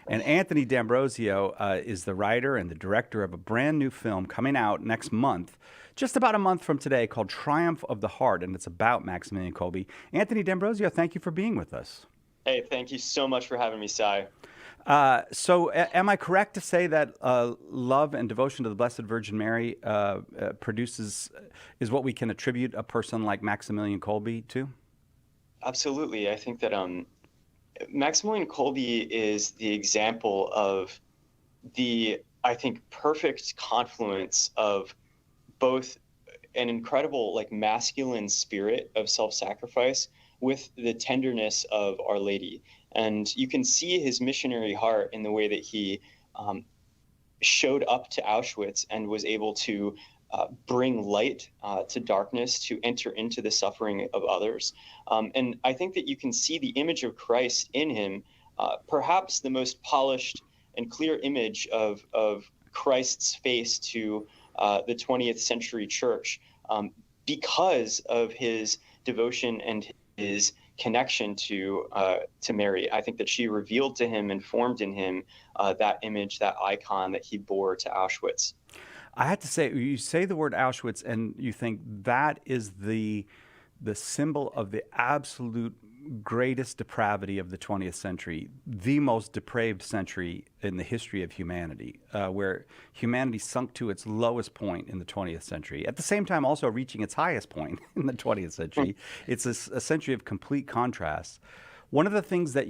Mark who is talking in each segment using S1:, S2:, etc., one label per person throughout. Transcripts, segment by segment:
S1: And Anthony D'Ambrosio is the writer and the director of a brand new film coming out next month, just about a month from today, called Triumph of the Heart, and it's about Maximilian Kolbe. Anthony D'Ambrosio, thank you for being with us.
S2: Hey, thank you so much for having me, Sai.
S1: Am I correct to say that love and devotion to the Blessed Virgin Mary is what we can attribute a person like Maximilian Kolbe to?
S2: Absolutely. I think that Maximilian Kolbe is the example of I think, perfect confluence of both an incredible like masculine spirit of self-sacrifice with the tenderness of Our Lady. And you can see his missionary heart in the way that he um, showed up to Auschwitz and was able to bring light to darkness, to enter into the suffering of others. And I think that you can see the image of Christ in him, perhaps the most polished and clear image of Christ's face to the 20th century church, because of his devotion and his connection to Mary. I think that she revealed to him and formed in him that image, that icon that he bore to Auschwitz.
S1: I had to say, you say the word Auschwitz, and you think that is the symbol of the absolute greatest depravity of the 20th century, the most depraved century in the history of humanity, where humanity sunk to its lowest point in the 20th century, at the same time also reaching its highest point in the 20th century. It's a century of complete contrast. One of the things that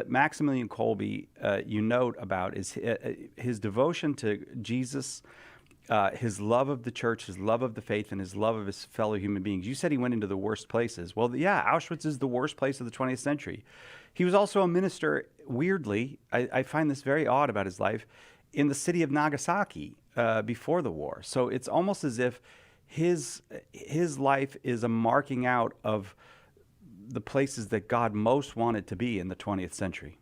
S1: Maximilian Kolbe, you note about is his devotion to Jesus, his love of the church, his love of the faith, and his love of his fellow human beings. You said he went into the worst places. Well, yeah, Auschwitz is the worst place of the 20th century. He was also a minister, weirdly, I find this very odd about his life, in the city of Nagasaki before the war. So it's almost as if his life is a marking out of the places that God most wanted to be in the 20th century.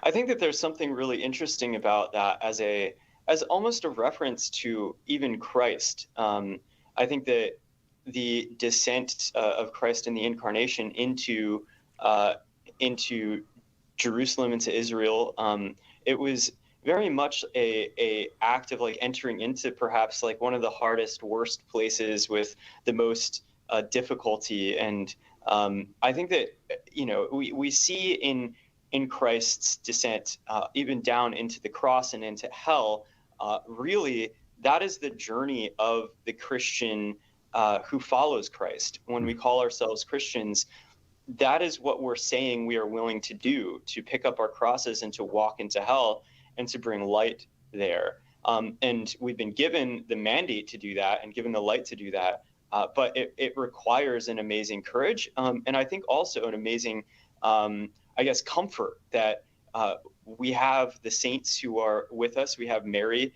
S2: I think that there's something really interesting about that as almost a reference to even Christ. I think that the descent of Christ in the incarnation into Jerusalem, into Israel, it was very much a act of like entering into perhaps like one of the hardest, worst places with the most difficulty. And I think that we see in Christ's descent, even down into the cross and into hell, really, that is the journey of the Christian who follows Christ. When we call ourselves Christians, that is what we're saying we are willing to do, to pick up our crosses and to walk into hell and to bring light there. And we've been given the mandate to do that and given the light to do that. But it requires an amazing courage. And I think also an amazing, I guess, comfort that we have the saints who are with us. We have Mary,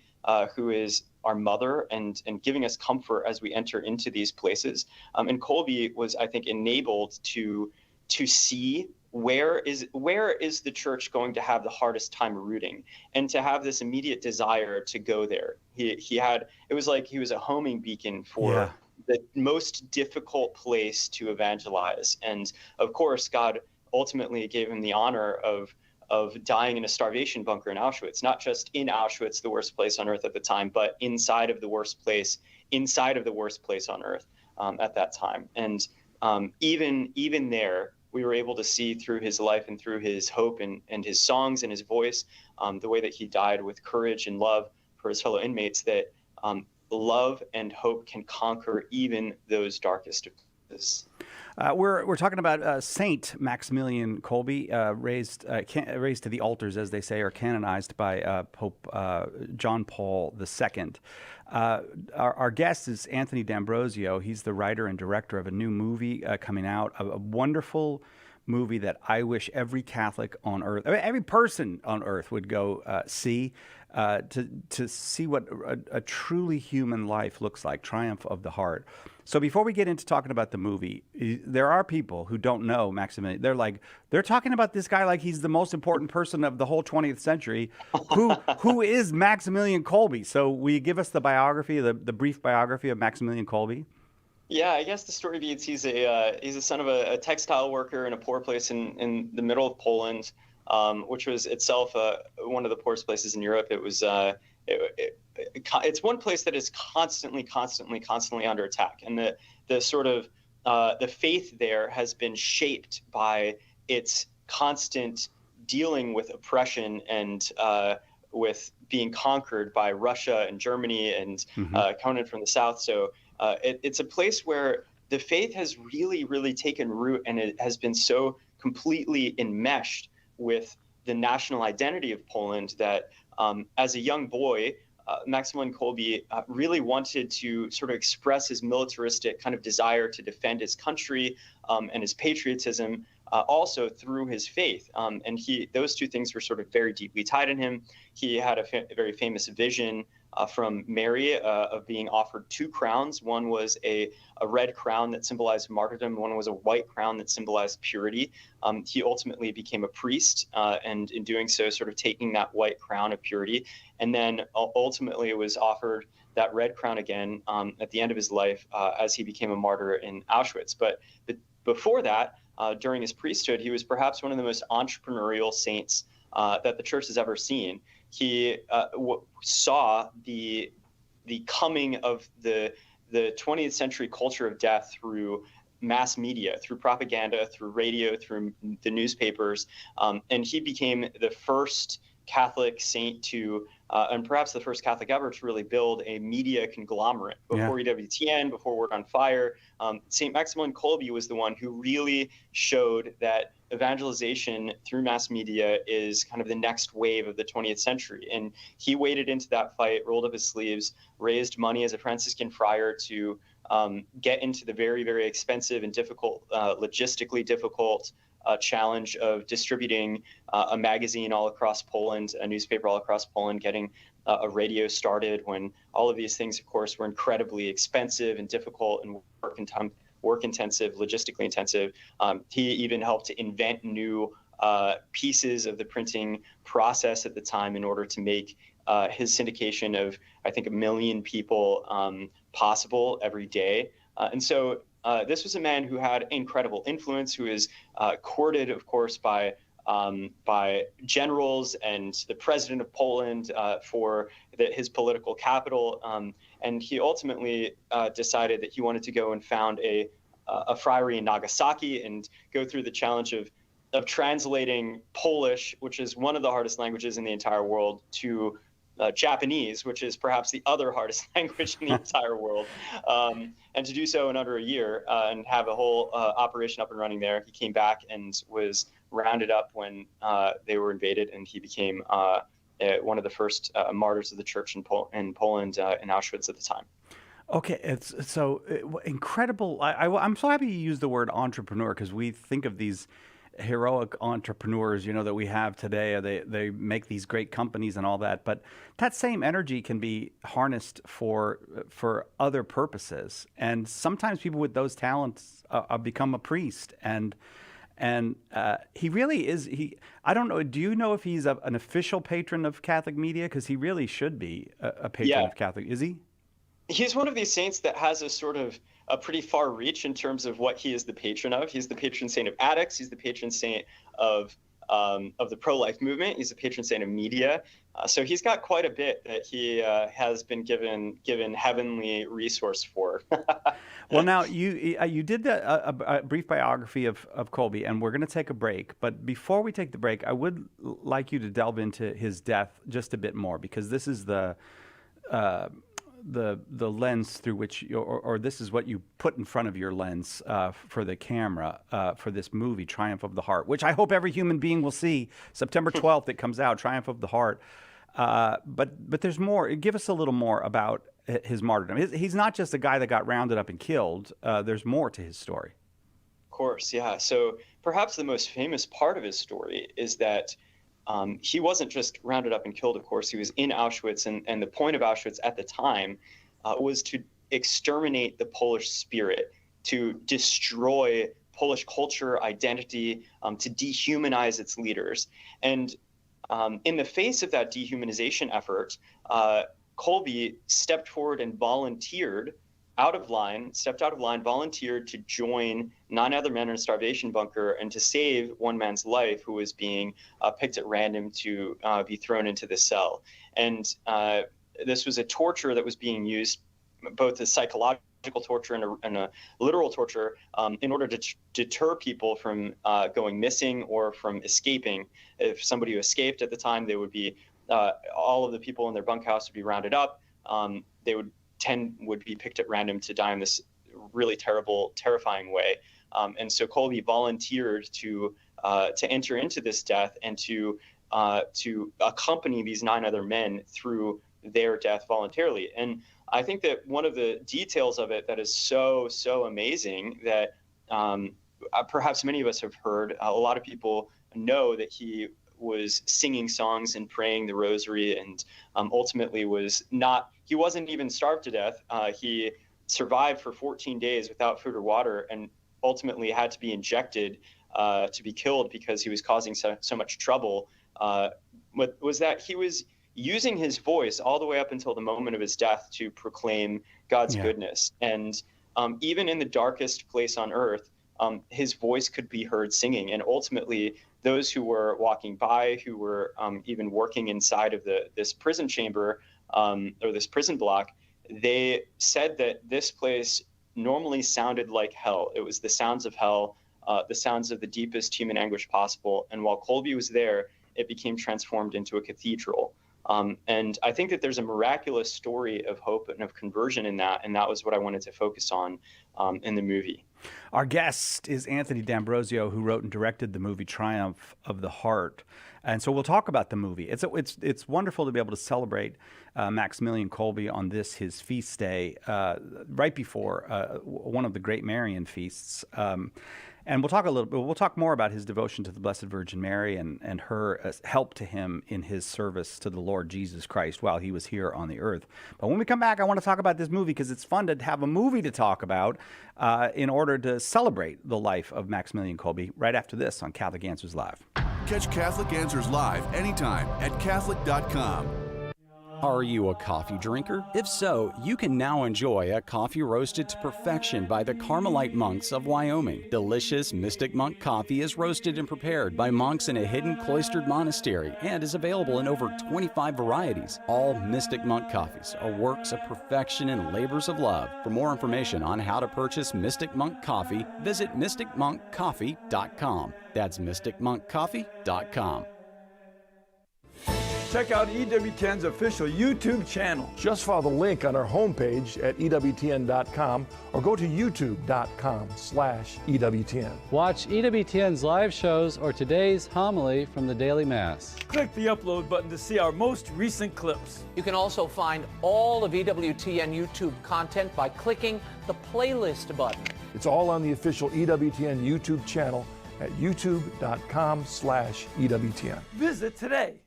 S2: who is our mother, and giving us comfort as we enter into these places. And Kolbe was, I think, enabled to see where is the church going to have the hardest time rooting, and to have this immediate desire to go there. It was like he was a homing beacon for the most difficult place to evangelize. And of course, God ultimately gave him the honor of dying in a starvation bunker in Auschwitz, not just in Auschwitz, the worst place on earth at the time, but inside of the worst place on earth at that time. And even there, we were able to see through his life and through his hope and his songs and his voice, the way that he died with courage and love for his fellow inmates, that love and hope can conquer even those darkest of places.
S1: We're talking about Saint Maximilian Kolbe, raised to the altars, as they say, or canonized by Pope John Paul II. Our guest is Anthony D'Ambrosio. He's the writer and director of a new movie coming out, a wonderful movie that I wish every Catholic on earth, every person on earth would go see, to see what a truly human life looks like, Triumph of the Heart. So before we get into talking about the movie, there are people who don't know Maximilian. They're talking about this guy like he's the most important person of the whole 20th century. Who is Maximilian Kolbe? So will you give us the biography, the brief biography of Maximilian Kolbe?
S2: Yeah, I guess the story beats he's a son of a textile worker in a poor place in the middle of Poland. which was itself one of the poorest places in Europe. It was it's one place that is constantly under attack, and the sort of the faith there has been shaped by its constant dealing with oppression and with being conquered by Russia and Germany and Conan from the south. So it's a place where the faith has really taken root, and it has been so completely enmeshed with the national identity of Poland that as a young boy, Maximilian Kolbe really wanted to sort of express his militaristic kind of desire to defend his country and his patriotism also through his faith. And those two things were sort of very deeply tied in him. He had a very famous vision from Mary of being offered two crowns. One was a red crown that symbolized martyrdom. One was a white crown that symbolized purity. He ultimately became a priest, and in doing so, sort of taking that white crown of purity. And then ultimately was offered that red crown again at the end of his life as he became a martyr in Auschwitz. But before that, during his priesthood, he was perhaps one of the most entrepreneurial saints that the church has ever seen. He saw the coming of the 20th century culture of death through mass media, through propaganda, through radio, through the newspapers, and he became the first Catholic saint to, and perhaps the first Catholic ever to really build a media conglomerate. Before EWTN, before Word on Fire, St. Maximilian Kolbe was the one who really showed that evangelization through mass media is kind of the next wave of the 20th century. And he waded into that fight, rolled up his sleeves, raised money as a Franciscan friar to get into the very expensive and difficult, logistically difficult challenge of distributing a magazine all across Poland, a newspaper all across Poland, getting a radio started when all of these things, of course, were incredibly expensive and difficult and work intensive, logistically intensive. He even helped to invent new pieces of the printing process at the time in order to make his syndication of, I think, 1 million people possible every day. And so this was a man who had incredible influence, who is courted, of course, by generals and the president of Poland for his political capital. And he ultimately decided that he wanted to go and found a friary in Nagasaki and go through the challenge of translating Polish, which is one of the hardest languages in the entire world, to Japanese, which is perhaps the other hardest language in the entire world, and to do so in under a year and have a whole operation up and running there. He came back and was rounded up when they were invaded, and he became one of the first martyrs of the church in Poland in Auschwitz at the time.
S1: Okay, it's so incredible. I'm so happy you used the word entrepreneur, because we think of these heroic entrepreneurs, that we have today. They make these great companies and all that, but that same energy can be harnessed for other purposes. And sometimes people with those talents become a priest. And he really is. I don't know. Do you know if he's an official patron of Catholic media? Because he really should be a patron of Catholic. Is he?
S2: He's one of these saints that has a pretty far reach in terms of what he is the patron of. He's the patron saint of addicts. He's the patron saint of the pro-life movement. He's the patron saint of media. So he's got quite a bit that he has been given heavenly resource for.
S1: Well, now you did a brief biography of Kolbe, and we're going to take a break. But before we take the break, I would like you to delve into his death just a bit more, because this is the lens through which, or this is what you put in front of your lens for the camera for this movie, Triumph of the Heart, which I hope every human being will see. September 12th, it comes out, Triumph of the Heart. But there's more. Give us a little more about his martyrdom. He's not just a guy that got rounded up and killed. There's more to his story.
S2: Of course, yeah. So perhaps the most famous part of his story is that he wasn't just rounded up and killed, of course. He was in Auschwitz, and the point of Auschwitz at the time was to exterminate the Polish spirit, to destroy Polish culture, identity, to dehumanize its leaders. And in the face of that dehumanization effort, Kolbe stepped forward and volunteered stepped out of line, volunteered to join 9 other men in a starvation bunker and to save one man's life who was being picked at random to be thrown into the cell. And this was a torture that was being used, both as psychological torture and a literal torture, in order to deter people from going missing or from escaping. If somebody who escaped at the time, they would be all of the people in their bunkhouse would be rounded up. They would 10 would be picked at random to die in this really terrible, terrifying way. And so Kolbe volunteered to enter into this death and to accompany these 9 other men through their death voluntarily. And I think that one of the details of it that is so amazing that perhaps many of us have heard, a lot of people know that he was singing songs and praying the rosary, and ultimately he wasn't even starved to death. He survived for 14 days without food or water, and ultimately had to be injected to be killed because he was causing so much trouble. Was that he was using his voice all the way up until the moment of his death to proclaim God's goodness. And even in the darkest place on earth, his voice could be heard singing. And ultimately, those who were walking by, who were even working inside of this prison chamber or this prison block, they said that this place normally sounded like hell. It was the sounds of hell, the sounds of the deepest human anguish possible. And while Kolbe was there, it became transformed into a cathedral. And I think that there's a miraculous story of hope and of conversion in that. And that was what I wanted to focus on in the movie.
S1: Our guest is Anthony D'Ambrosio, who wrote and directed the movie Triumph of the Heart. And so we'll talk about the movie. It's wonderful to be able to celebrate Maximilian Kolbe on his feast day, right before one of the great Marian feasts. And we'll talk more about his devotion to the Blessed Virgin Mary and her help to him in his service to the Lord Jesus Christ while he was here on the earth. But when we come back, I want to talk about this movie because it's fun to have a movie to talk about in order to celebrate the life of Maximilian Kolbe right after this on Catholic Answers Live.
S3: Catch Catholic Answers Live anytime at Catholic.com.
S4: Are you a coffee drinker? If so, you can now enjoy a coffee roasted to perfection by the Carmelite monks of Wyoming. Delicious Mystic Monk coffee is roasted and prepared by monks in a hidden cloistered monastery and is available in over 25 varieties. All Mystic Monk coffees are works of perfection and labors of love. For more information on how to purchase Mystic Monk coffee, visit mysticmonkcoffee.com. That's mysticmonkcoffee.com.
S5: Check out EWTN's official YouTube channel.
S6: Just follow the link on our homepage at EWTN.com or go to YouTube.com/EWTN.
S7: Watch EWTN's live shows or today's homily from the Daily Mass.
S5: Click the upload button to see our most recent clips.
S8: You can also find all of EWTN YouTube content by clicking the playlist button.
S6: It's all on the official EWTN YouTube channel at YouTube.com/EWTN.
S5: Visit today.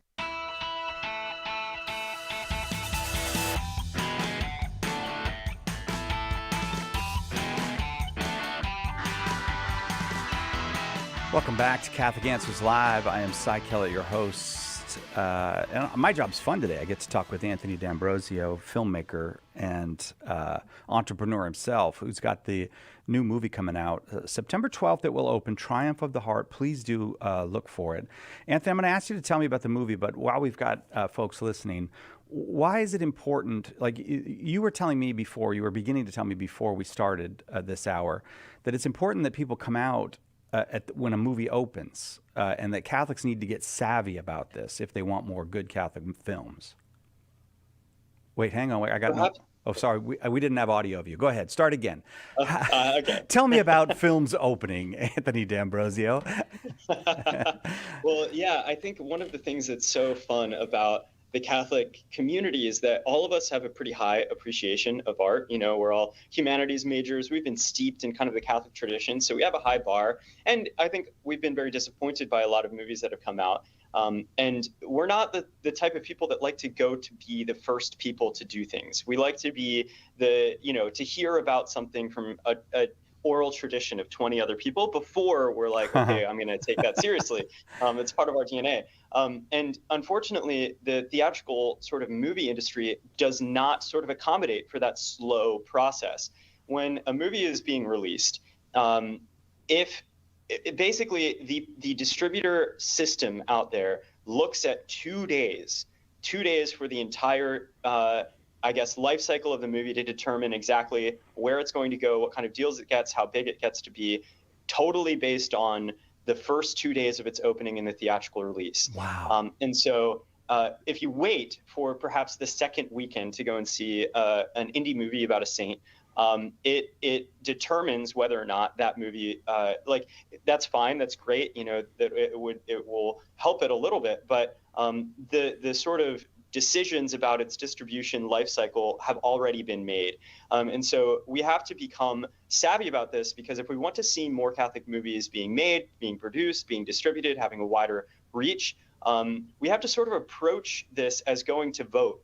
S1: Welcome back to Catholic Answers Live. I am Cy Kellett, your host. And my job's fun today. I get to talk with Anthony D'Ambrosio, filmmaker and entrepreneur himself, who's got the new movie coming out. September 12th, it will open, Triumph of the Heart. Please do look for it. Anthony, I'm going to ask you to tell me about the movie, but while we've got folks listening, why is it important? Like you were telling me before, you were beginning to tell me before we started this hour, that it's important that people come out when a movie opens, and that Catholics need to get savvy about this if they want more good Catholic films. Wait, hang on. Wait, I got no. Oh, sorry. We didn't have audio of you. Go ahead. Start again.
S2: Okay.
S1: Tell me about films opening, Anthony D'Ambrosio.
S2: Well, yeah, I think one of the things that's so fun about the Catholic community is that all of us have a pretty high appreciation of art. You know, we're all humanities majors. We've been steeped in kind of the Catholic tradition, so we have a high bar. And I think we've been very disappointed by a lot of movies that have come out. And we're not the type of people that like to go to be the first people to do things. We like to be to hear about something from a oral tradition of 20 other people before we're like, okay, I'm going to take that seriously. It's part of our DNA. And unfortunately, the theatrical sort of movie industry does not sort of accommodate for that slow process. When a movie is being released, basically the distributor system out there looks at 2 days for the entire life cycle of the movie to determine exactly where it's going to go, what kind of deals it gets, how big it gets to be, totally based on the first 2 days of its opening in the theatrical release.
S1: Wow.
S2: And so if you wait for perhaps the second weekend to go and see an indie movie about a saint, it determines whether or not that movie, that's fine, that's great, that it will help it a little bit, but the sort of decisions about its distribution life cycle have already been made. And so we have to become savvy about this, because if we want to see more Catholic movies being made, being produced, being distributed, having a wider reach, we have to sort of approach this as going to vote,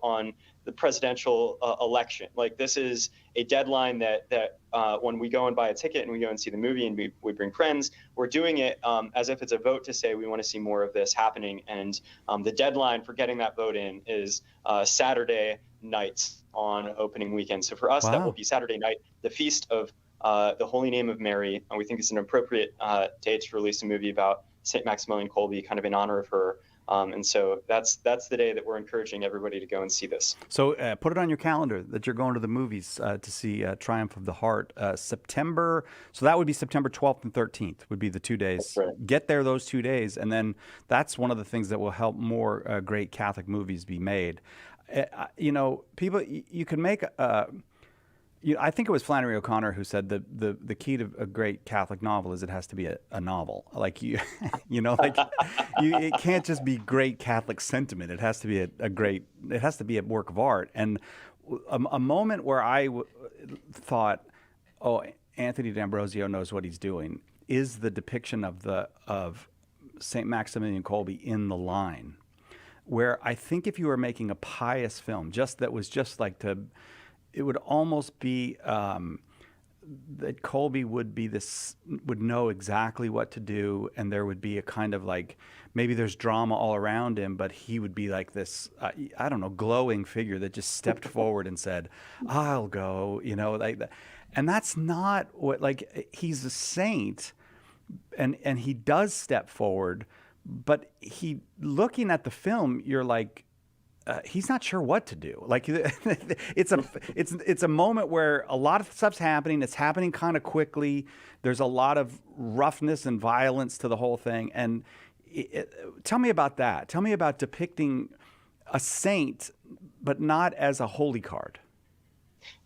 S2: on the presidential election. Like, this is a deadline that when we go and buy a ticket and we go and see the movie and we bring friends, we're doing it as if it's a vote to say we want to see more of this happening. And the deadline for getting that vote in is Saturday nights on opening weekend. So for us, that will be Saturday night, the feast of the Holy Name of Mary. And we think it's an appropriate day to release a movie about St. Maximilian Kolbe, kind of in honor of her. And so that's the day that we're encouraging everybody to go and see this.
S1: So put it on your calendar that you're going to the movies to see Triumph of the Heart. September, so that would be September 12th and 13th would be the 2 days.
S2: That's right.
S1: Get there those 2 days, and then that's one of the things that will help more great Catholic movies be made. People, you can make I think it was Flannery O'Connor who said the key to a great Catholic novel is it has to be a novel. Like it can't just be great Catholic sentiment. It has to be it has to be a work of art. And a moment where I thought, oh, Anthony D'Ambrosio knows what he's doing, is the depiction of St. Maximilian Kolbe in The Line, where I think if you were making a pious film, it would almost be that Kolbe would know exactly what to do, and there would be a kind of like, maybe there's drama all around him, but he would be like this, glowing figure that just stepped forward and said, "I'll go," like that. And that's not what, he's a saint, and he does step forward, but looking at the film, you're like, he's not sure what to do. Like, it's a moment where a lot of stuff's happening. It's happening kind of quickly. There's a lot of roughness and violence to the whole thing. And tell me about that. Tell me about depicting a saint, but not as a holy card.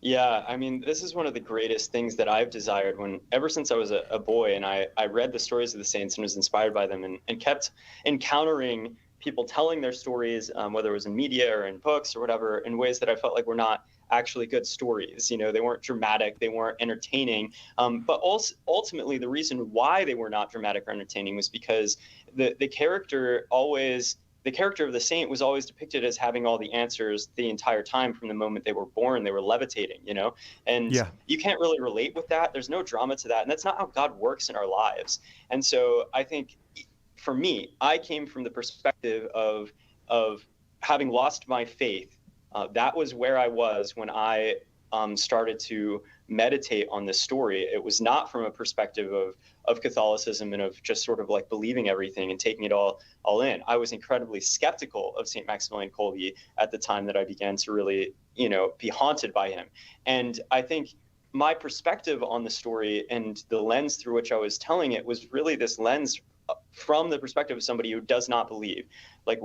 S2: Yeah, I mean, this is one of the greatest things that I've desired ever since I was a boy, and I read the stories of the saints and was inspired by them, and kept encountering people telling their stories, whether it was in media or in books or whatever, in ways that I felt like were not actually good stories. They weren't dramatic, they weren't entertaining. But also, ultimately, the reason why they were not dramatic or entertaining was because the character of the saint was always depicted as having all the answers the entire time from the moment they were born. They were levitating, and you can't really relate with that. There's no drama to that. And that's not how God works in our lives. And so I think, for me, I came from the perspective of having lost my faith. That was where I was when I started to meditate on this story. It was not from a perspective of Catholicism and of just sort of like believing everything and taking it all in. I was incredibly skeptical of St. Maximilian Kolbe at the time that I began to really, be haunted by him. And I think my perspective on the story and the lens through which I was telling it was really this lens from the perspective of somebody who does not believe. Like,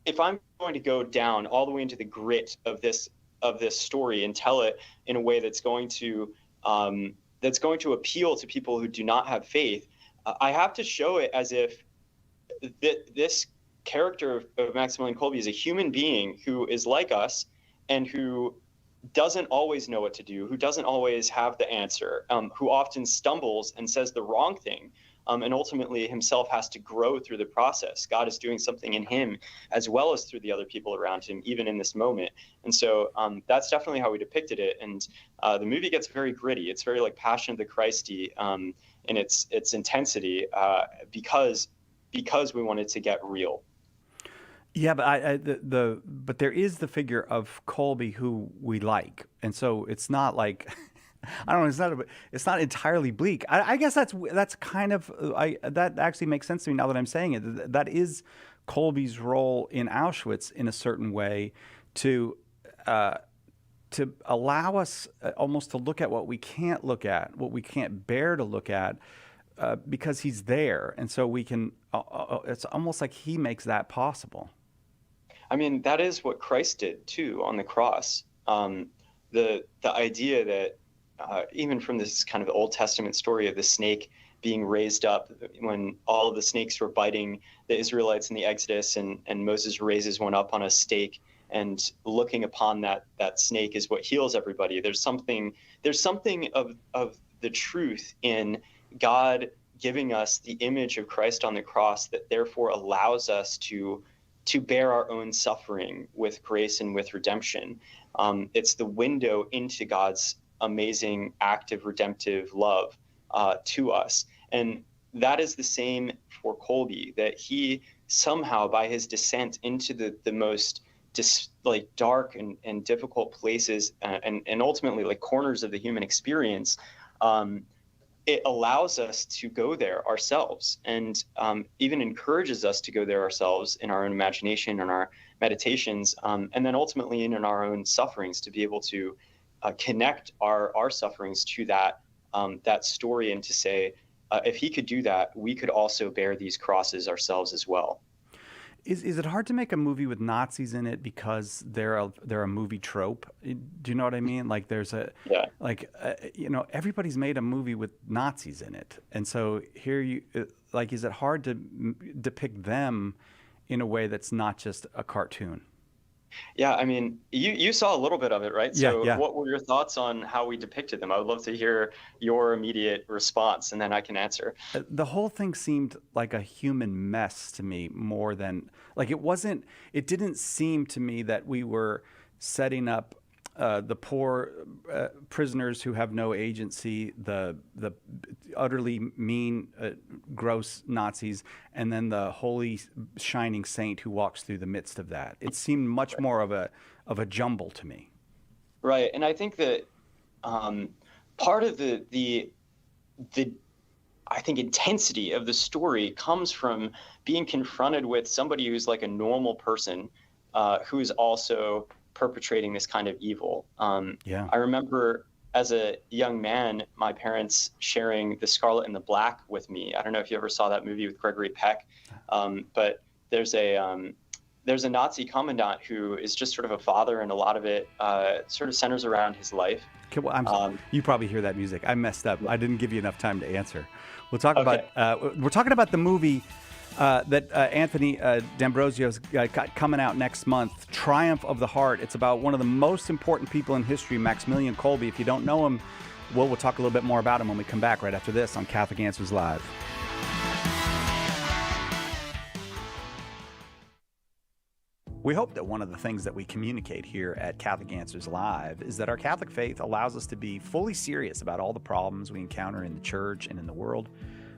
S2: if I'm going to go down all the way into the grit of this story and tell it in a way that's going to appeal to people who do not have faith, I have to show it as if this character of Maximilian Kolbe is a human being who is like us and who doesn't always know what to do, who doesn't always have the answer, who often stumbles and says the wrong thing, and ultimately himself has to grow through the process. God is doing something in him as well as through the other people around him, even in this moment. And so that's definitely how we depicted it. And the movie gets very gritty. It's very like Passion of the Christy in its intensity because we wanted to get real.
S1: Yeah, but but there is the figure of Kolbe who we like, and so it's not like I don't know. It's not entirely bleak. I guess that's kind of that actually makes sense to me now that I'm saying it. That is Kolbe's role in Auschwitz in a certain way to allow us almost to look at what we can't look at, what we can't bear to look at. Because he's there, and so we can. It's almost like he makes that possible.
S2: I mean, that is what Christ did too on the cross. The idea that even from this kind of Old Testament story of the snake being raised up when all of the snakes were biting the Israelites in the Exodus, and Moses raises one up on a stake, and looking upon that snake is what heals everybody. There's something of the truth in God giving us the image of Christ on the cross that therefore allows us to bear our own suffering with grace and with redemption. It's the window into God's amazing active redemptive love to us. And that is the same for Kolbe, that he somehow by his descent into the most dark and difficult places and ultimately like corners of the human experience, it allows us to go there ourselves, and even encourages us to go there ourselves in our own imagination and our meditations, and then ultimately in our own sufferings, to be able to connect our sufferings to that story, and to say, if he could do that, we could also bear these crosses ourselves as well.
S1: Is it hard to make a movie with Nazis in it because they're a movie trope? Do you know what I mean? Like there's everybody's made a movie with Nazis in it, and so here is it hard to depict them in a way that's not just a cartoon?
S2: Yeah, I mean, you saw a little bit of it, right? So
S1: Yeah.
S2: What were your thoughts on how we depicted them? I would love to hear your immediate response, and then I can answer.
S1: The whole thing seemed like a human mess to me more than like it didn't seem to me that we were setting up the poor prisoners who have no agency, the utterly mean, gross Nazis, and then the holy shining saint who walks through the midst of that. It seemed much more of a jumble to me.
S2: Right, and I think that part of the I think intensity of the story comes from being confronted with somebody who's like a normal person who is also perpetrating this kind of evil. I remember as a young man, my parents sharing The Scarlet and the Black with me. I don't know if you ever saw that movie with Gregory Peck, but there's a Nazi commandant who is just sort of a father, and a lot of it sort of centers around his life.
S1: Okay, well, you probably hear that music. I messed up. I didn't give you enough time to answer. We'll talk about we're talking about the movie that Anthony D'Ambrosio's got coming out next month, Triumph of the Heart. It's about one of the most important people in history, Maximilian Kolbe. If you don't know him, we'll talk a little bit more about him when we come back right after this on Catholic Answers Live. We hope that one of the things that we communicate here at Catholic Answers Live is that our Catholic faith allows us to be fully serious about all the problems we encounter in the church and in the world,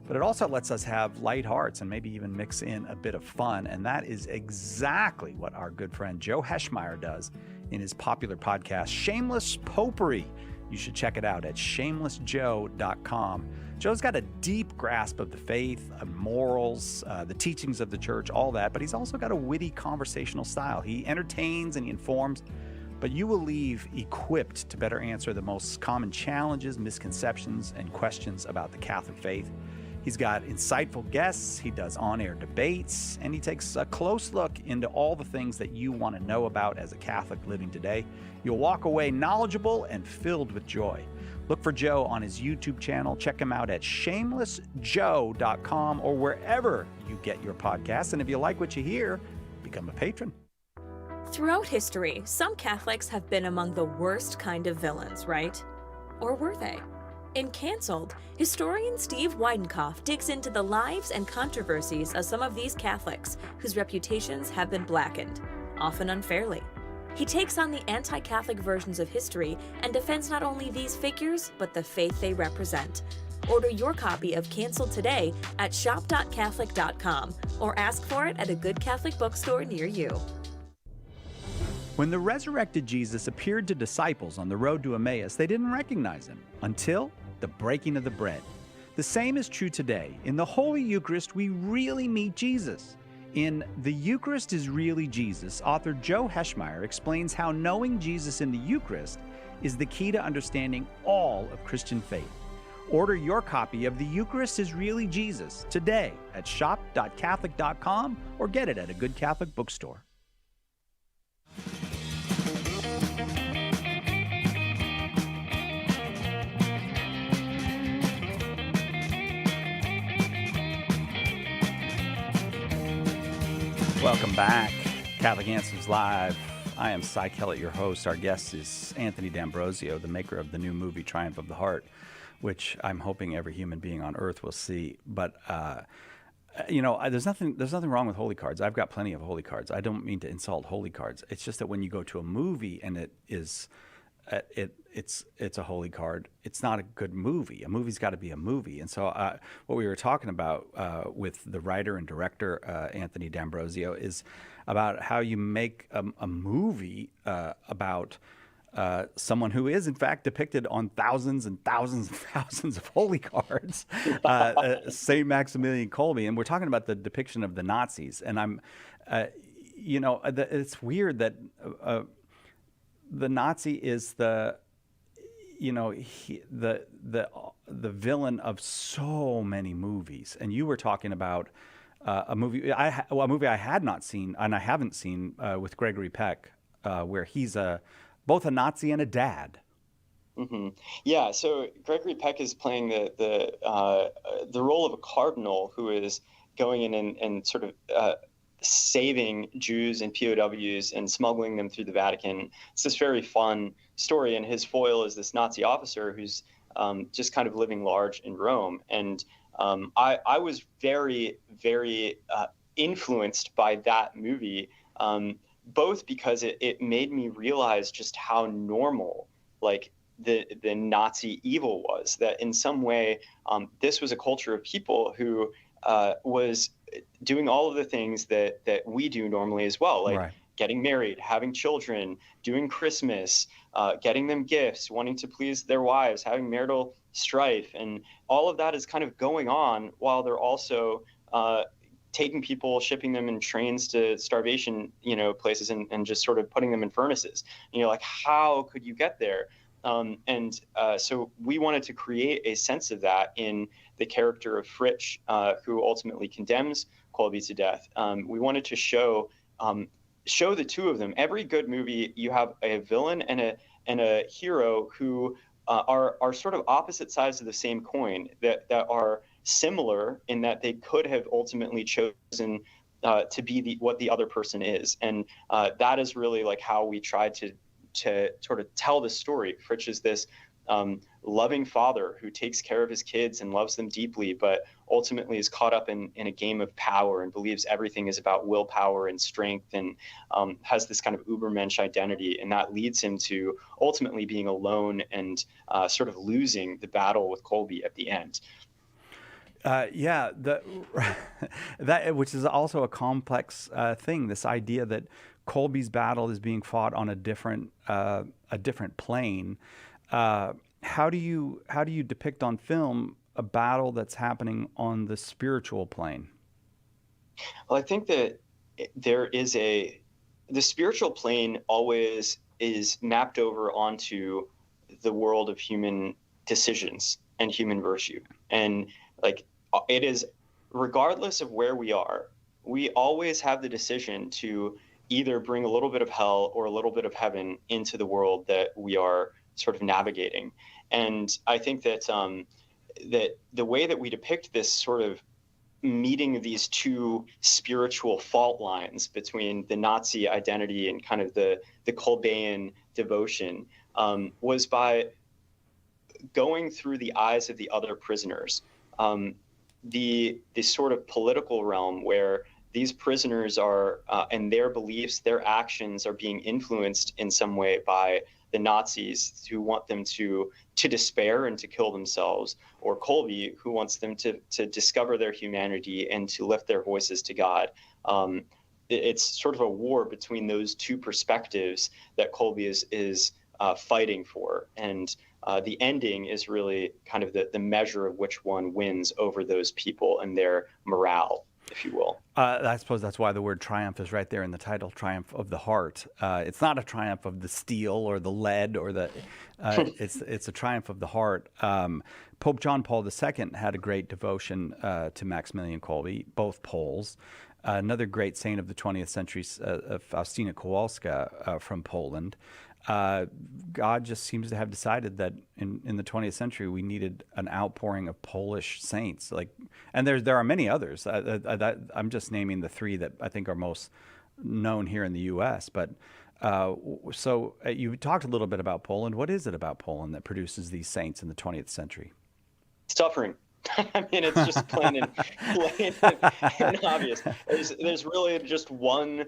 S1: but it also lets us have light hearts and maybe even mix in a bit of fun, and that is exactly what our good friend Joe Heschmeyer does in his popular podcast, Shameless Popery. You should check it out at shamelessjoe.com. Joe's got a deep grasp of the faith, morals, the teachings of the church, all that, but he's also got a witty conversational style. He entertains and he informs, but you will leave equipped to better answer the most common challenges, misconceptions, and questions about the Catholic faith. He's got insightful guests, he does on-air debates, and he takes a close look into all the things that you want to know about as a Catholic living today. You'll walk away knowledgeable and filled with joy. Look for Joe on his YouTube channel. Check him out at shamelessjoe.com or wherever you get your podcasts. And if you like what you hear, become a patron.
S9: Throughout history, some Catholics have been among the worst kind of villains, right? Or were they? In Cancelled, historian Steve Weidenkopf digs into the lives and controversies of some of these Catholics whose reputations have been blackened, often unfairly. He takes on the anti-Catholic versions of history and defends not only these figures, but the faith they represent. Order your copy of Cancelled today at shop.catholic.com or ask for it at a good Catholic bookstore near you.
S1: When the resurrected Jesus appeared to disciples on the road to Emmaus, they didn't recognize him until the breaking of the bread. The same is true today. In the Holy Eucharist, we really meet Jesus. In The Eucharist is Really Jesus, author Joe Heschmeyer explains how knowing Jesus in the Eucharist is the key to understanding all of Christian faith. Order your copy of The Eucharist is Really Jesus today at shop.catholic.com or get it at a good Catholic bookstore. Welcome back. Catholic Answers Live. I am Cy Kellett, your host. Our guest is Anthony D'Ambrosio, the maker of the new movie Triumph of the Heart, which I'm hoping every human being on earth will see. But there's nothing wrong with holy cards. I've got plenty of holy cards. I don't mean to insult holy cards. It's just that when you go to a movie and it's a holy card, it's not a good movie. A movie's got to be a movie. And so what we were talking about with the writer and director Anthony D'Ambrosio is about how you make a movie about someone who is in fact depicted on thousands and thousands and thousands of holy cards, St. Maximilian Kolbe. And we're talking about the depiction of the Nazis. And it's weird that the Nazi is the villain of so many movies. And you were talking about a movie I had not seen and I haven't seen with Gregory Peck, where he's both a Nazi and a dad.
S2: Mm-hmm. Yeah. So Gregory Peck is playing the role of a cardinal who is going in and sort of saving Jews and POWs and smuggling them through the Vatican. It's this very fun story, and his foil is this Nazi officer who's just kind of living large in Rome. And I was very, very influenced by that movie, both because it made me realize just how normal, like, the Nazi evil was, that in some way this was a culture of people who was doing all of the things that we do normally as well, like right. Getting married, having children, doing Christmas, getting them gifts, wanting to please their wives, having marital strife. And all of that is kind of going on while they're also taking people, shipping them in trains to starvation, places and just sort of putting them in furnaces. Like, how could you get there? So we wanted to create a sense of that in the character of Fritsch, who ultimately condemns Kolbe to death. We wanted to show the two of them. Every good movie, you have a villain and a hero who are sort of opposite sides of the same coin, that are similar in that they could have ultimately chosen to be what the other person is. And that is really like how we tried to sort of tell the story. Fritsch is this loving father who takes care of his kids and loves them deeply, but ultimately is caught up in a game of power and believes everything is about willpower and strength, and has this kind of Ubermensch identity. And that leads him to ultimately being alone and sort of losing the battle with Kolbe at the end.
S1: That which is also a complex thing. This idea that Kolbe's battle is being fought on a different plane. How do you depict on film a battle that's happening on the spiritual plane?
S2: Well, I think that the spiritual plane always is mapped over onto the world of human decisions and human virtue. And like, it is, regardless of where we are, we always have the decision to either bring a little bit of hell or a little bit of heaven into the world that we are sort of navigating. And I think that that the way that we depict this sort of meeting these two spiritual fault lines between the Nazi identity and kind of the Kolbean devotion was by going through the eyes of the other prisoners. The sort of political realm where these prisoners are, and their beliefs, their actions are being influenced in some way by the Nazis, who want them to despair and to kill themselves, or Kolbe, who wants them to discover their humanity and to lift their voices to God. It's sort of a war between those two perspectives that Kolbe is fighting for. And the ending is really kind of the measure of which one wins over those people and their morale, if you will.
S1: I suppose that's why the word triumph is right there in the title, Triumph of the Heart. It's not a triumph of the steel or the lead or the, it's a triumph of the heart. Pope John Paul II had a great devotion to Maximilian Kolbe, both Poles. Another great saint of the 20th century, Faustina Kowalska from Poland. God just seems to have decided that in the 20th century we needed an outpouring of Polish saints. And there are many others. I'm just naming the three that I think are most known here in the U.S. But so you talked a little bit about Poland. What is it about Poland that produces these saints in the 20th century?
S2: Suffering. I mean, it's just plain and obvious. There's really just one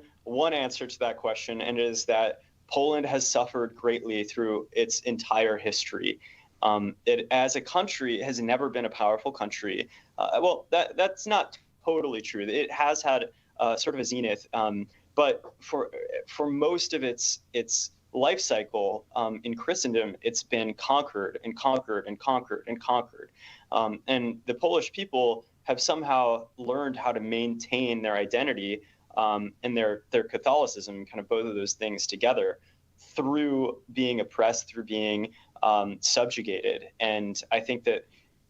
S2: answer to that question, and it is that Poland has suffered greatly through its entire history. It, as a country, has never been a powerful country. Well, that's not totally true. It has had sort of a zenith, but for most of its life cycle in Christendom, it's been conquered and conquered and conquered and conquered. And the Polish people have somehow learned how to maintain their identity and their Catholicism, kind of both of those things together, through being oppressed, through being subjugated. And I think that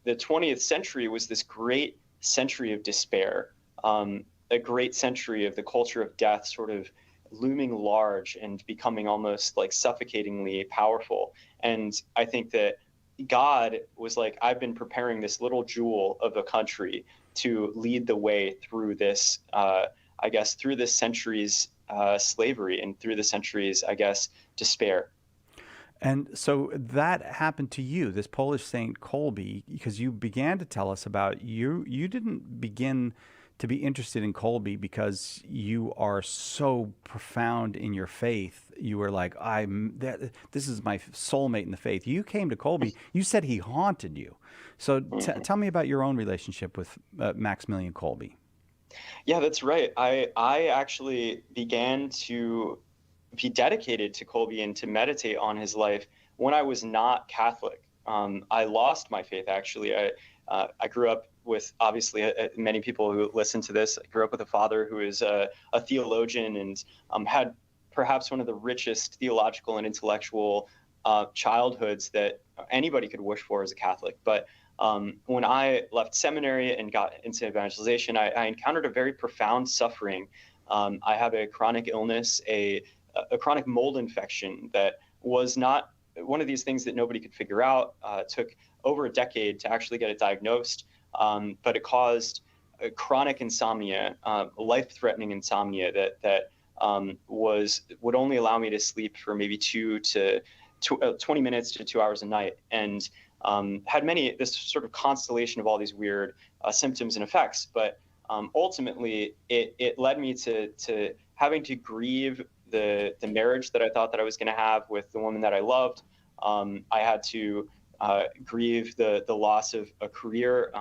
S2: the 20th century was this great century of despair, a great century of the culture of death sort of looming large and becoming almost like suffocatingly powerful. And I think that God was like, I've been preparing this little jewel of a country to lead the way through this, I guess, through this century's slavery and through the century's, I guess, despair.
S1: And so that happened to you, this Polish saint Kolbe, because you began to tell us about you didn't begin to be interested in Kolbe because you are so profound in your faith. You were like, this is my soulmate in the faith. You came to Kolbe. You said he haunted you. So tell me about your own relationship with Maximilian Kolbe.
S2: Yeah, that's right. I actually began to be dedicated to Kolbe and to meditate on his life when I was not Catholic. I lost my faith, actually. I grew up with, obviously, many people who listen to this, I grew up with a father who is a theologian and had perhaps one of the richest theological and intellectual childhoods that anybody could wish for as a Catholic. But when I left seminary and got into evangelization, I encountered a very profound suffering. I have a chronic illness, a chronic mold infection that was not one of these things that nobody could figure out. It took over a decade to actually get it diagnosed, but it caused chronic insomnia, life-threatening insomnia that would only allow me to sleep for maybe 20 minutes to 2 hours a night, and had this sort of constellation of all these weird symptoms and effects. But ultimately, it led me to having to grieve the marriage that I thought that I was going to have with the woman that I loved. I had to grieve the loss of a career,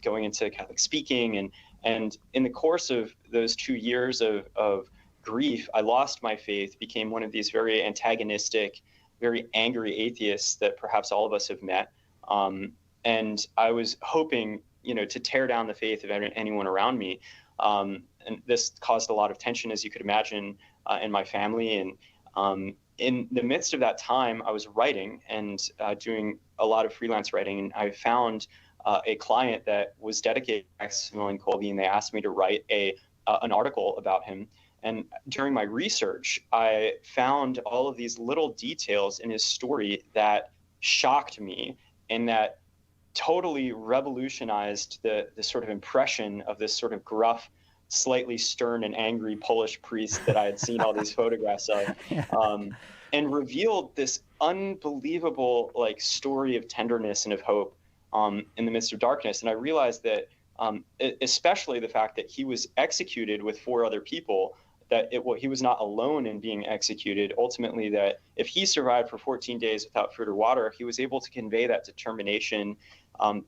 S2: going into Catholic speaking, and in the course of those 2 years of grief, I lost my faith, became one of these very antagonistic, very angry atheists that perhaps all of us have met. And I was hoping, to tear down the faith of anyone around me. And this caused a lot of tension, as you could imagine, in my family. And in the midst of that time, I was writing and doing a lot of freelance writing. And I found a client that was dedicated to Maximilian Kolbe, and they asked me to write an article about him. And during my research, I found all of these little details in his story that shocked me and that totally revolutionized the sort of impression of this sort of gruff, slightly stern and angry Polish priest that I had seen all these photographs of. and revealed this unbelievable like story of tenderness and of hope in the midst of darkness. And I realized that especially the fact that he was executed with 4 other people, that he was not alone in being executed. Ultimately, that if he survived for 14 days without food or water, he was able to convey that determination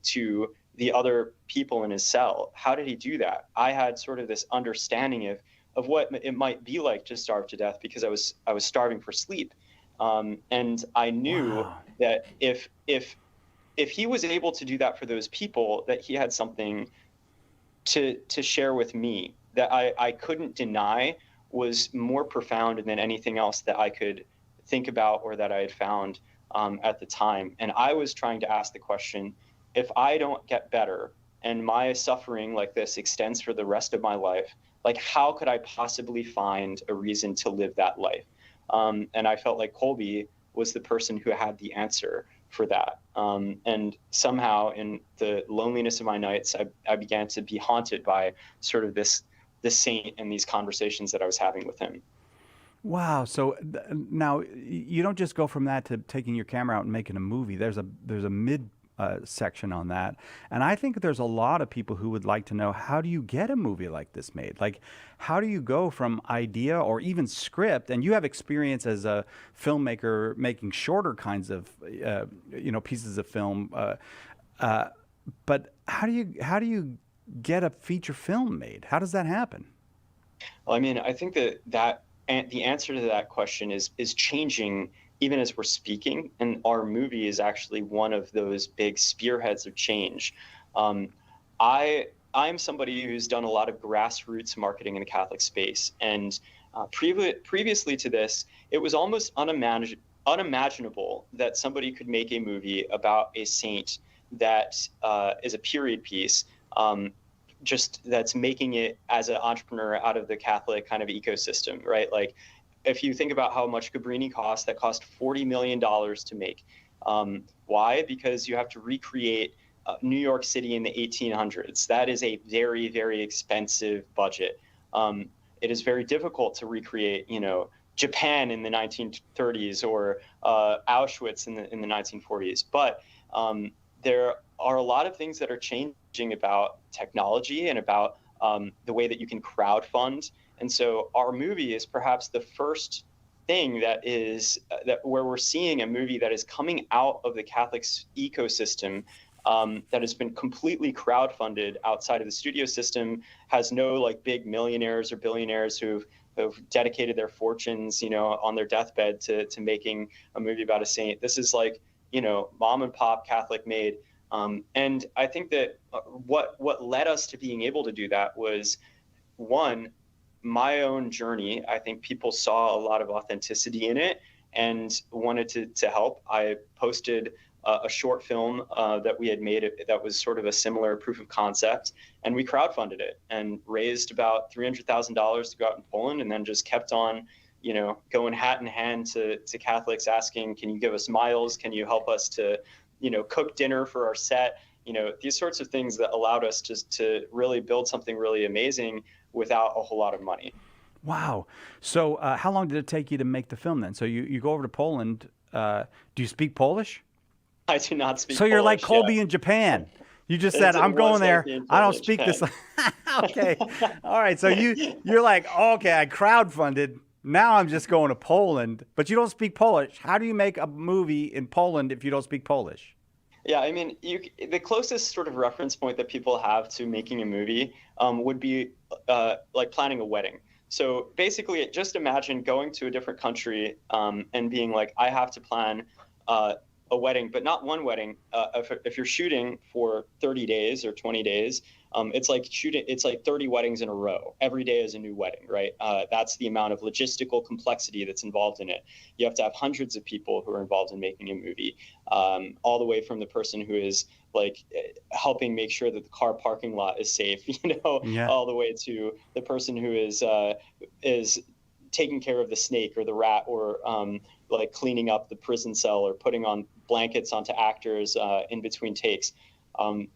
S2: to the other people in his cell. How did he do that? I had sort of this understanding of what it might be like to starve to death, because I was starving for sleep, and I knew that if he was able to do that for those people, that he had something to share with me that I couldn't deny was more profound than anything else that I could think about or that I had found at the time. And I was trying to ask the question, if I don't get better and my suffering like this extends for the rest of my life, like how could I possibly find a reason to live that life? And I felt like Kolbe was the person who had the answer for that. And somehow in the loneliness of my nights, I began to be haunted by sort of this saint and these conversations that I was having with him.
S1: Wow. So now you don't just go from that to taking your camera out and making a movie. There's a mid section on that. And I think there's a lot of people who would like to know, how do you get a movie like this made? Like, how do you go from idea or even script? And you have experience as a filmmaker making shorter kinds of, pieces of film. But how do you get a feature film made? How does that happen?
S2: Well, I mean, I think that the answer to that question is changing even as we're speaking, and our movie is actually one of those big spearheads of change. I'm somebody who's done a lot of grassroots marketing in the Catholic space, and previously to this, it was almost unimaginable that somebody could make a movie about a saint that is a period piece, just that's making it as an entrepreneur out of the Catholic kind of ecosystem, right? Like, if you think about how much Cabrini cost, that cost $40 million to make. Why? Because you have to recreate New York City in the 1800s. That is a very, very expensive budget. It is very difficult to recreate, Japan in the 1930s or Auschwitz in the 1940s. But there are a lot of things that are changing about technology and about the way that you can crowdfund. And so our movie is perhaps the first thing that where we're seeing a movie that is coming out of the Catholic ecosystem, that has been completely crowdfunded outside of the studio system, has no like big millionaires or billionaires who've dedicated their fortunes, on their deathbed to making a movie about a saint. This is like, mom and pop Catholic made. And I think that what led us to being able to do that was, one, my own journey. I think people saw a lot of authenticity in it and wanted to help. I posted a short film that we had made that was sort of a similar proof of concept, and we crowdfunded it and raised about $300,000 to go out in Poland, and then just kept on, going hat in hand to Catholics asking, can you give us miles? Can you help us to, cook dinner for our set? These sorts of things that allowed us just to really build something really amazing without a whole lot of money.
S1: Wow. So how long did it take you to make the film then? So you go over to Poland. Do you speak Polish?
S2: I do not speak Polish.
S1: So you're like Kolbe in Japan. You just said, I'm going there. I don't speak this. Okay. All right. So you're like, okay, I crowdfunded. Now I'm just going to Poland, but you don't speak Polish. How do you make a movie in Poland if you don't speak Polish?
S2: Yeah, I mean, the closest sort of reference point that people have to making a movie would be like planning a wedding. So basically, just imagine going to a different country and being like, I have to plan a wedding, but not one wedding. If you're shooting for 30 days or 20 days, it's like 30 weddings in a row. Every day is a new wedding, right? That's the amount of logistical complexity that's involved in it. You have to have hundreds of people who are involved in making a movie, all the way from the person who is like helping make sure that the car parking lot is safe, all the way to the person who is taking care of the snake or the rat, or like cleaning up the prison cell or putting on blankets onto actors in between takes.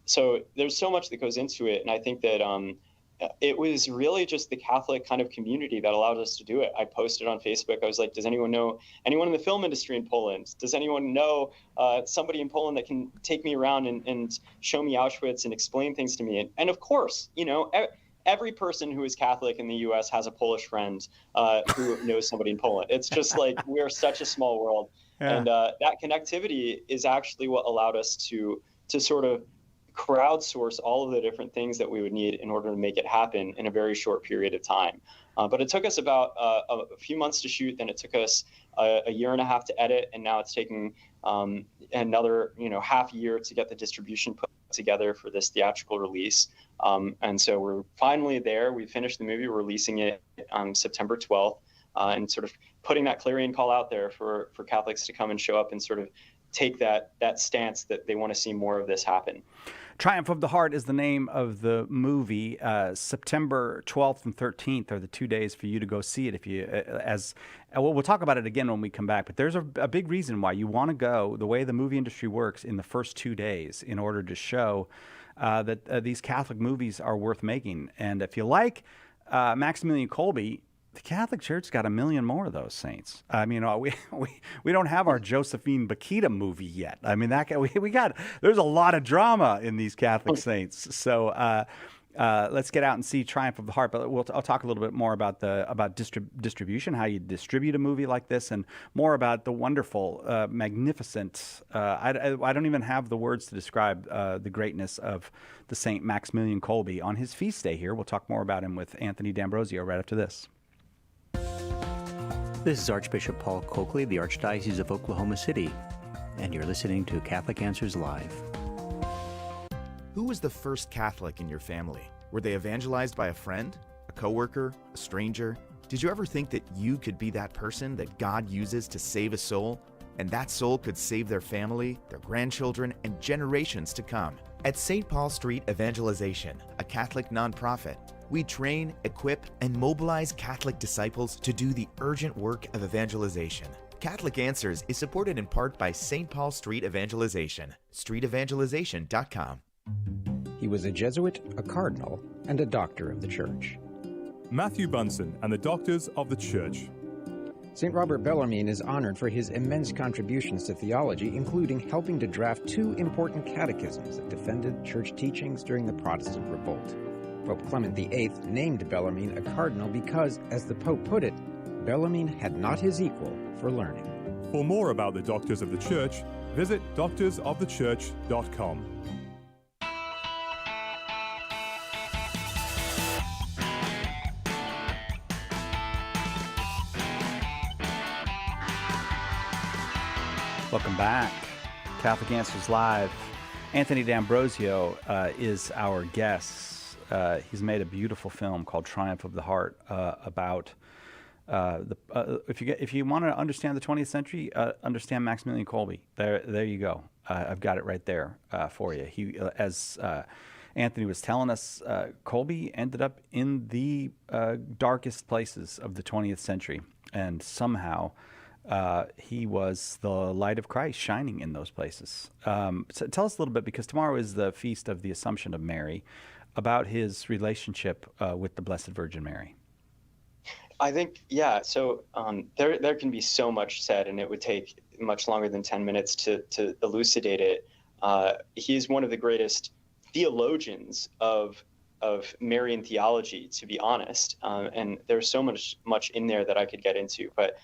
S2: So there's so much that goes into it. And I think that it was really just the Catholic kind of community that allowed us to do it. I posted on Facebook. I was like, does anyone know anyone in the film industry in Poland? Does anyone know somebody in Poland that can take me around and show me Auschwitz and explain things to me? And of course, every person who is Catholic in the U.S. has a Polish friend who knows somebody in Poland. It's just like we're such a small world. Yeah. And that connectivity is actually what allowed us to sort of crowdsource all of the different things that we would need in order to make it happen in a very short period of time. But it took us about a few months to shoot, then it took us a year and a half to edit, and now it's taking another half year to get the distribution put together for this theatrical release. And so we're finally there. We finished the movie, we're releasing it on September 12th, and sort of putting that clarion call out there for Catholics to come and show up and sort of take that stance that they want to see more of this happen.
S1: Triumph of the Heart is the name of the movie. September 12th and 13th are the 2 days for you to go see it. If you, we'll talk about it again when we come back. But there's a big reason why you want to go the way the movie industry works in the first 2 days in order to show that these Catholic movies are worth making. And if you like Maximilian Kolbe, the Catholic Church got 1 million more of those saints. I mean, we don't have our Josephine Bakhita movie yet. I mean, we got. There's a lot of drama in these Catholic saints. So let's get out and see Triumph of the Heart. But I'll talk a little bit more about distribution, how you distribute a movie like this, and more about the wonderful, magnificent. I don't even have the words to describe the greatness of the Saint Maximilian Kolbe on his feast day here. We'll talk more about him with Anthony D'Ambrosio right after this.
S10: This is Archbishop Paul Coakley, the Archdiocese of Oklahoma City, and you're listening to Catholic Answers Live.
S11: Who was the first Catholic in your family? Were they evangelized by a friend, a coworker, a stranger? Did you ever think that you could be that person that God uses to save a soul, and that soul could save their family, their grandchildren, and generations to come? At St. Paul Street Evangelization, a Catholic nonprofit, we train, equip, and mobilize Catholic disciples to do the urgent work of evangelization. Catholic Answers is supported in part by St. Paul Street Evangelization, streetevangelization.com.
S12: He was a Jesuit, a cardinal, and a doctor of the Church.
S13: Matthew Bunson and the Doctors of the Church.
S12: St. Robert Bellarmine is honored for his immense contributions to theology, including helping to draft 2 important catechisms that defended church teachings during the Protestant Revolt. Pope Clement VIII named Bellarmine a cardinal because, as the Pope put it, Bellarmine had not his equal for learning.
S13: For more about the Doctors of the Church, visit doctorsofthechurch.com.
S1: Welcome back. Catholic Answers Live. Anthony D'Ambrosio is our guest. He's made a beautiful film called Triumph of the Heart about if you want to understand the 20th century, understand Maximilian Kolbe. There you go. I've got it right there for you. He, as Anthony was telling us, Kolbe ended up in the darkest places of the 20th century, and somehow he was the light of Christ shining in those places. So tell us a little bit, because tomorrow is the Feast of the Assumption of Mary, about his relationship with the Blessed Virgin Mary.
S2: I think, yeah, so there can be so much said, and it would take much longer than 10 minutes to elucidate it. He's one of the greatest theologians of Marian theology, to be honest, and there's so much in there that I could get into. But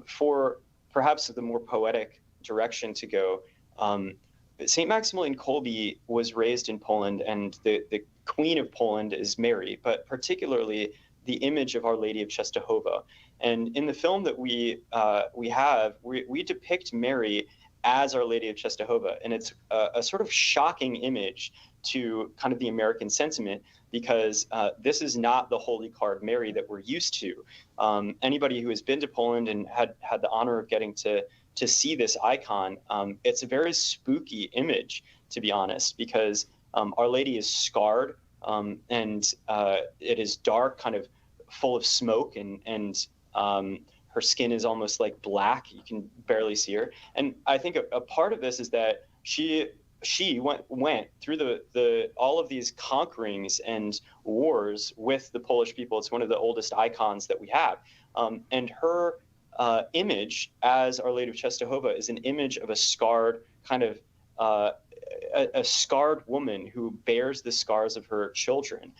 S2: for perhaps the more poetic direction to go, St. Maximilian Kolbe was raised in Poland, and the Queen of Poland is Mary, but particularly the image of Our Lady of Czestochowa. And in the film that we depict Mary as Our Lady of Czestochowa, and it's a sort of shocking image to kind of the American sentiment, because this is not the Holy Card Mary that we're used to. Anybody who has been to Poland and had the honor of getting to see this icon, it's a very spooky image, to be honest, because Our Lady is scarred, and it is dark, kind of full of smoke, and her skin is almost like black. You can barely see her. And I think a part of this is that she she went through the all of these conquerings and wars with the Polish people. It's one of the oldest icons that we have. And her image as Our Lady of Czestochowa is an image of a scarred kind of a scarred woman who bears the scars of her children.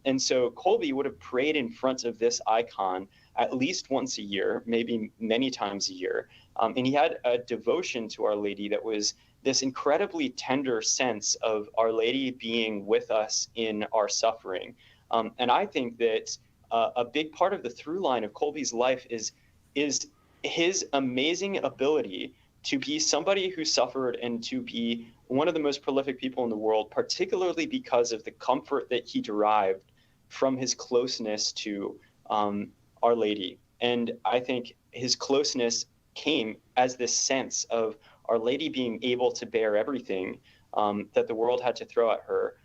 S2: And so Kolbe would have prayed in front of this icon at least once a year, maybe many times a year. And he had a devotion to Our Lady that was this incredibly tender sense of Our Lady being with us in our suffering. And I think that a big part of the through line of Kolbe's life is his amazing ability to be somebody who suffered and to be one of the most prolific people in the world, particularly because of the comfort that he derived from his closeness to Our Lady. And I think his closeness came as this sense of Our Lady being able to bear everything that the world had to throw at her,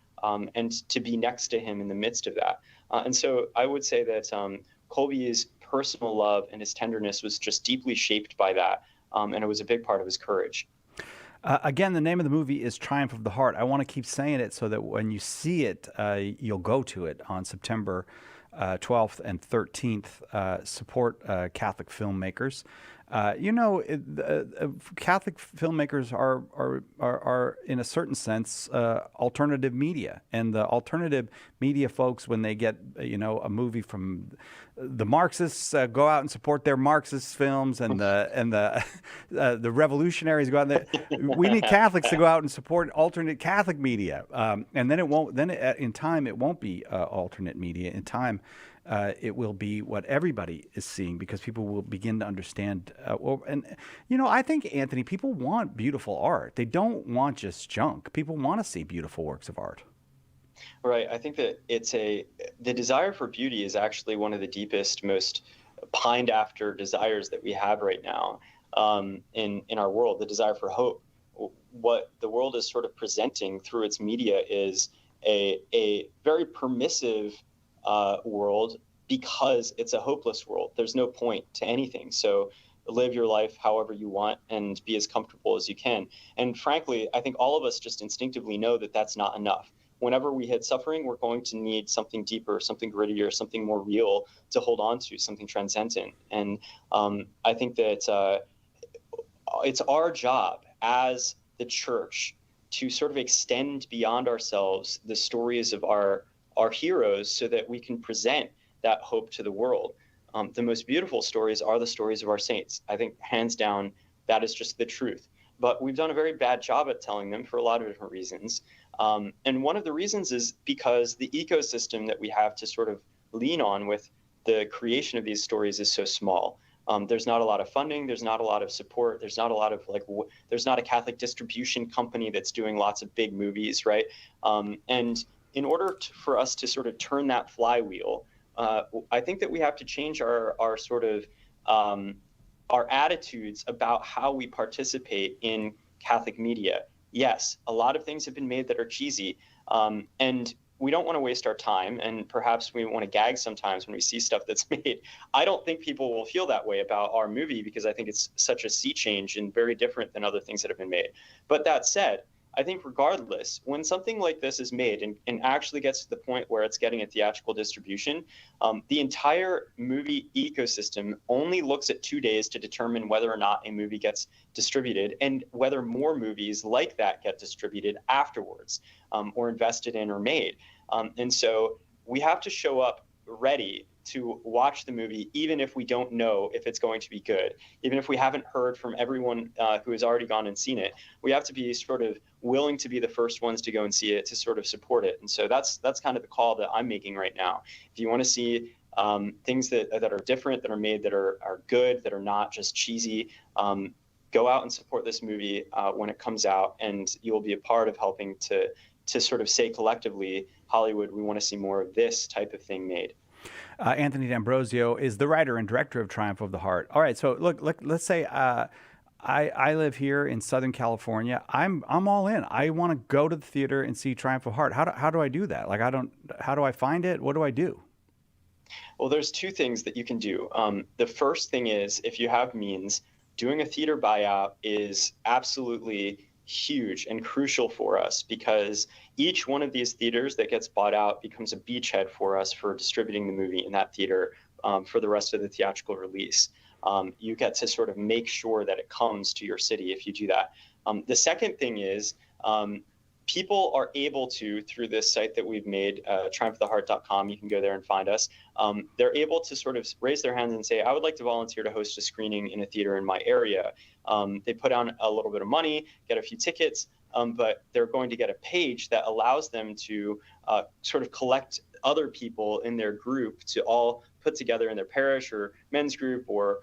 S2: and to be next to him in the midst of that. And so I would say that Kolbe's personal love and his tenderness was just deeply shaped by that, and it was a big part of his courage.
S1: Again, the name of the movie is Triumph of the Heart. I want to keep saying it so that when you see it, you'll go to it on September 12th and 13th. Support Catholic filmmakers. Catholic filmmakers are in a certain sense alternative media, and the alternative media folks, when they get a movie from the Marxists, go out and support their Marxist films, and the revolutionaries go out there. We need Catholics to go out and support alternate Catholic media, and then it won't. Then in time, it won't be alternate media. In time, it will be what everybody is seeing, because people will begin to understand. I think, Anthony, people want beautiful art. They don't want just junk. People want to see beautiful works of art.
S2: Right. I think that the desire for beauty is actually one of the deepest, most pined after desires that we have right now in our world. The desire for hope. What the world is sort of presenting through its media is a very permissive world, because it's a hopeless world. There's no point to anything. So live your life however you want and be as comfortable as you can. And frankly, I think all of us just instinctively know that that's not enough. Whenever we hit suffering, we're going to need something deeper, something grittier, something more real to hold on to, something transcendent. And I think that it's our job as the church to sort of extend beyond ourselves the stories of our heroes, so that we can present that hope to the world. The most beautiful stories are the stories of our saints. I think hands down, that is just the truth. But we've done a very bad job at telling them for a lot of different reasons. And one of the reasons is because the ecosystem that we have to sort of lean on with the creation of these stories is so small. There's not a lot of funding. There's not a lot of support. There's not a lot of there's not a Catholic distribution company that's doing lots of big movies, right? And in order for us to sort of turn that flywheel, I think that we have to change our sort of our attitudes about how we participate in Catholic media. Yes, a lot of things have been made that are cheesy, and we don't want to waste our time, and perhaps we want to gag sometimes when we see stuff that's made. I don't think people will feel that way about our movie, because I think it's such a sea change and very different than other things that have been made. But that said, I think regardless, when something like this is made and actually gets to the point where it's getting a theatrical distribution, the entire movie ecosystem only looks at 2 days to determine whether or not a movie gets distributed, and whether more movies like that get distributed afterwards, or invested in or made. And so we have to show up ready to watch the movie, even if we don't know if it's going to be good, even if we haven't heard from everyone who has already gone and seen it. We have to be sort of willing to be the first ones to go and see it, to sort of support it. And so that's kind of the call that I'm making right now. If you want to see things that are different, that are made, that are good, that are not just cheesy, go out and support this movie when it comes out, and you'll be a part of helping to sort of say collectively, Hollywood, we want to see more of this type of thing made.
S1: Anthony D'Ambrosio is the writer and director of Triumph of the Heart. All right, so look, let's say I live here in Southern California. I'm all in. I want to go to the theater and see Triumph of Heart. How do I do that? How do I find it? What do I do?
S2: Well, there's two things that you can do. The first thing is, if you have means, doing a theater buyout is absolutely huge and crucial for us, because each one of these theaters that gets bought out becomes a beachhead for us for distributing the movie in that theater for the rest of the theatrical release. You get to sort of make sure that it comes to your city if you do that. The second thing is people are able to, through this site that we've made, triumphoftheheart.com, you can go there and find us. They're able to sort of raise their hands and say, I would like to volunteer to host a screening in a theater in my area. They put on a little bit of money, get a few tickets, but they're going to get a page that allows them to sort of collect other people in their group to all put together in their parish or men's group or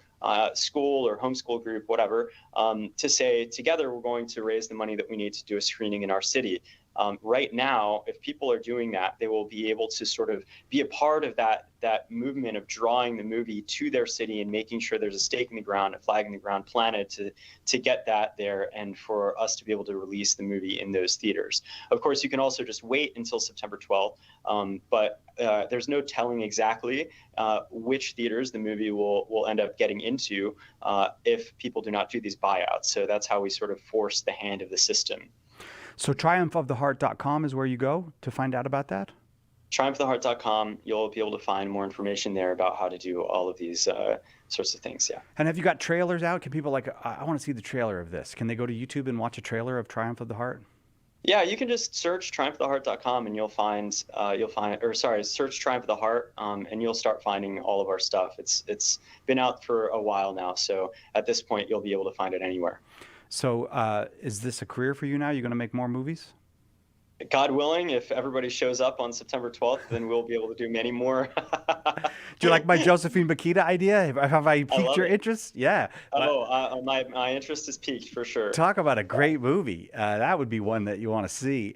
S2: school or homeschool group, whatever, to say, together we're going to raise the money that we need to do a screening in our city. Right now, if people are doing that, they will be able to sort of be a part of that movement of drawing the movie to their city and making sure there's a stake in the ground, a flag in the ground planted to get that there and for us to be able to release the movie in those theaters. Of course, you can also just wait until September 12th, but there's no telling exactly which theaters the movie will end up getting into if people do not do these buyouts. So that's how we sort of force the hand of the system.
S1: So triumphoftheheart.com is where you go to find out about that?
S2: Triumphoftheheart.com, you'll be able to find more information there about how to do all of these sorts of things, yeah.
S1: And have you got trailers out? Can people I want to see the trailer of this. Can they go to YouTube and watch a trailer of Triumph of the Heart?
S2: Yeah, you can just search triumphoftheheart.com and search Triumph of the Heart, and you'll start finding all of our stuff. It's been out for a while now, so at this point you'll be able to find it anywhere.
S1: So is this a career for you now? You're going to make more movies?
S2: God willing, if everybody shows up on September 12th, then we'll be able to do many more.
S1: Do you like my Josephine Bakhita idea? Have I piqued your interest? Yeah.
S2: Oh, my interest is piqued for sure.
S1: Talk about a great movie. That would be one that you want to see.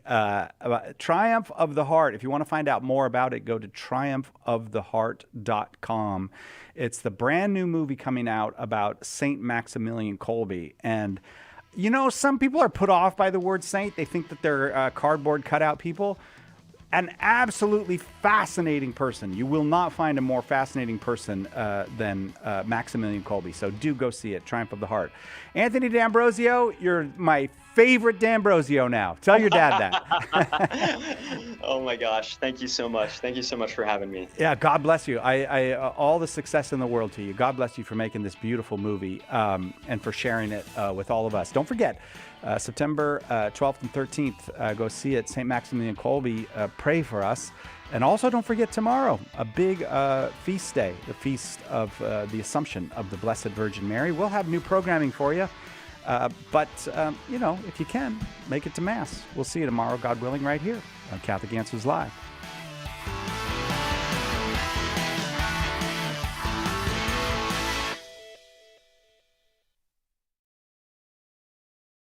S1: Triumph of the Heart. If you want to find out more about it, go to triumphoftheheart.com. It's the brand new movie coming out about Saint Maximilian Kolbe. And you know, some people are put off by the word saint. They think that they're cardboard cutout people. An absolutely fascinating person. You will not find a more fascinating person than Maximilian Kolbe. So do go see it, Triumph of the Heart. Anthony D'Ambrosio, you're my favorite D'Ambrosio now. Tell your dad that.
S2: Oh my gosh, thank you so much. Thank you so much for having me.
S1: Yeah, God bless you. I all the success in the world to you. God bless you for making this beautiful movie and for sharing it with all of us. Don't forget, September 12th and 13th, go see it, St. Maximilian Kolbe. Pray for us. And also don't forget tomorrow, a big feast day, the Feast of the Assumption of the Blessed Virgin Mary. We'll have new programming for you. But, you know, if you can, make it to Mass. We'll see you tomorrow, God willing, right here on Catholic Answers Live.